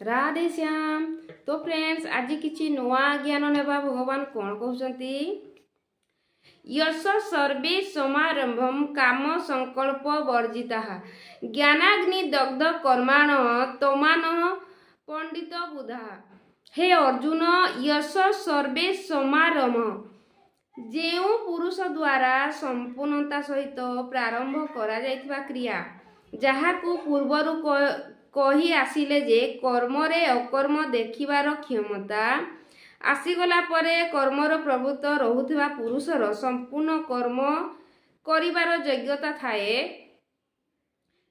राधे श्याम। तो फ्रेंड्स आज किसी नुआ ज्ञान नेबा भगवान कौन कहते यश सर्वे समारंभम काम संकल्प वर्जिता ज्ञानाग्नि दग्ध कर्माण तमान पंडित बुधा। हे अर्जुन यश सर्वे समारंभ जो पुरुष द्वारा संपूर्णता सहित प्रारंभ करा जाइथिबा क्रिया जहाकू पूर्वरु कही आसिले जे कर्मरे अकर्म देखिबार क्षमता आसीगला परे कर्मर प्रभुत्व रहुथिबा पुरुषर संपूर्ण कर्म करिबार योग्यता थाए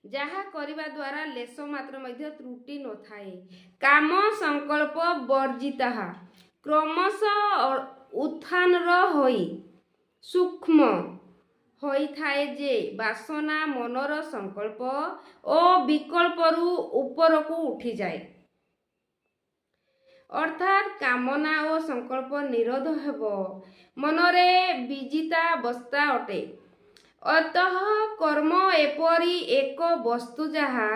जहा करिबा द्वारा लेश मात्र मध्य त्रुटि न थाए। काम संकल्प वर्जिता क्रमशः उत्थान होई सूक्ष्म होई थाए जे वासना मनर संकल्प और विकल्परू ऊपर को उठी जाए अर्थात कामना और संकल्प निरोध हेब मनरे विजिता अवस्था अटे। अतः कर्म एपरी एक वस्तु जहा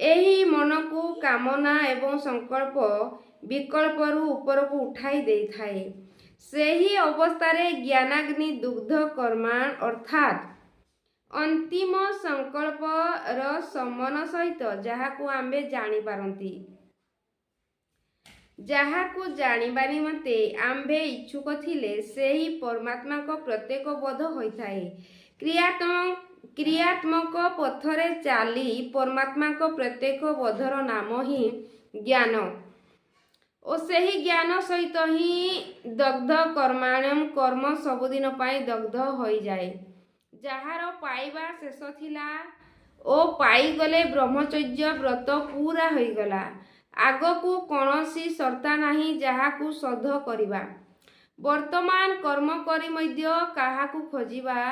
एही मन को कामना एवं संकल्प विकल्परू ऊपर को उठाई दे थाए सेही अवस्थारे ज्ञानाग्नि दुग्ध कर्माण अर्थात अंतिम संकल्प र समन सहित जहाकू आम्बे जानी पारंती जहाकू जानिबा निमंते आम्बे इच्छुक थिले सेही परमात्मा को प्रत्येक बोध होइथाए। क्रियात्मक पथरे चाली परमात्मा को प्रत्येक बोधर नाम ही ज्ञान और सही ज्ञान सहित ही दग्ध कर्माण्यम कर्म सबुदिन पाई दग्ध हो जाए। जहार पाइबा शेष थिला ओ पाई गले ब्रह्मचर्य व्रत पूरा हो गला आगकू कौनसी शर्ता नहीं जहाकू शोध करिबा वर्तमान कर्म करी मध्य काहाकू खोजिबा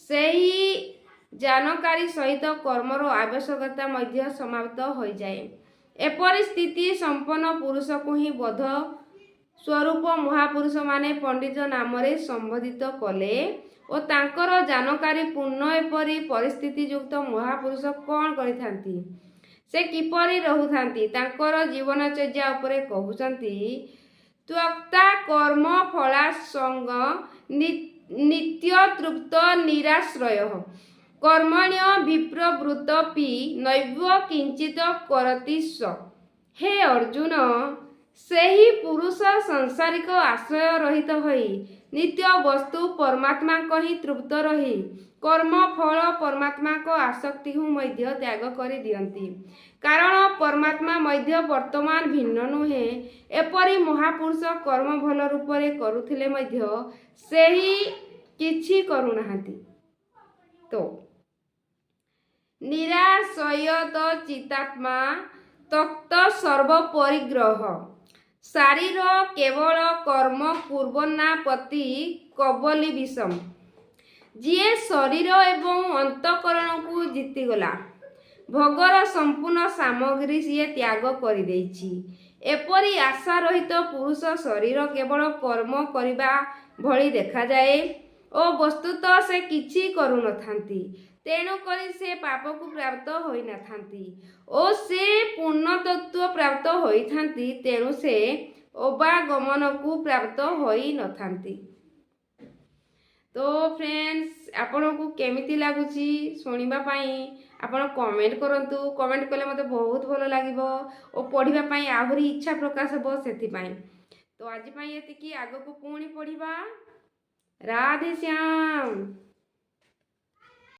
सेही जानकारी सहित कर्मर आवश्यकता मध्य समाप्त हो जाए। एपरि स्थिति संपन्न पुरुष को ही बोध स्वरूप महापुरुष माने पंडित नाम संबोधित कले और तांकर जानकारी पूर्ण एपरि परिस्थिति युक्त महापुरुष कौन करिथांती से किपरि रहुथांती तांकर जीवनचर्या उपरे कहउचंती त्यक्ता कर्म फला संग नित्य तृप्त निराश्रय कर्मण्य विप्रवृतपि नैव किंचित करति स। हे अर्जुन सेही पुरुष सांसारिक आश्रय रहित होई नित्य वस्तु परमात्मा को ही तृप्त रही कर्म फल परमात्मा को आसक्ति हूँ मध्य त्याग करि दियंती कारण परमात्मा मध्य वर्तमान भिन्न नुहे एपरि महापुरुष कर्म भल रूपरे करुथिले मध्य सेही किछि करुनाहांती। तो निराशयत चितात्मा तक्त सर्व परिग्रह शारीर केवल कर्म पूर्वना पति कबली विषम जीए शरीर एवं अंतकरण को जीतीगला भोगर संपूर्ण सामग्री सी त्याग कर एपरी आशा रहित पुरुष शरीर केवल कर्म करने भली देखा जाए और वस्तुतः से किछि करू न थांती तेणु करी से पाप को प्राप्त होई न थांती और से पूर्ण तत्व प्राप्त होई थांती तेणु से अवागमन को प्राप्त होई न थांती। तो फ्रेंड्स आपण को केमिति लागुची सुनिबा पाई आपण कमेंट करंतु कमेंट कले मते बहुत भलो लागिबो और पढिबा पाई आहुरी इच्छा प्रकाश हो सेति पाई। तो आज पाई एतिकी आगो को पुणी पढिबा। राधे श्याम।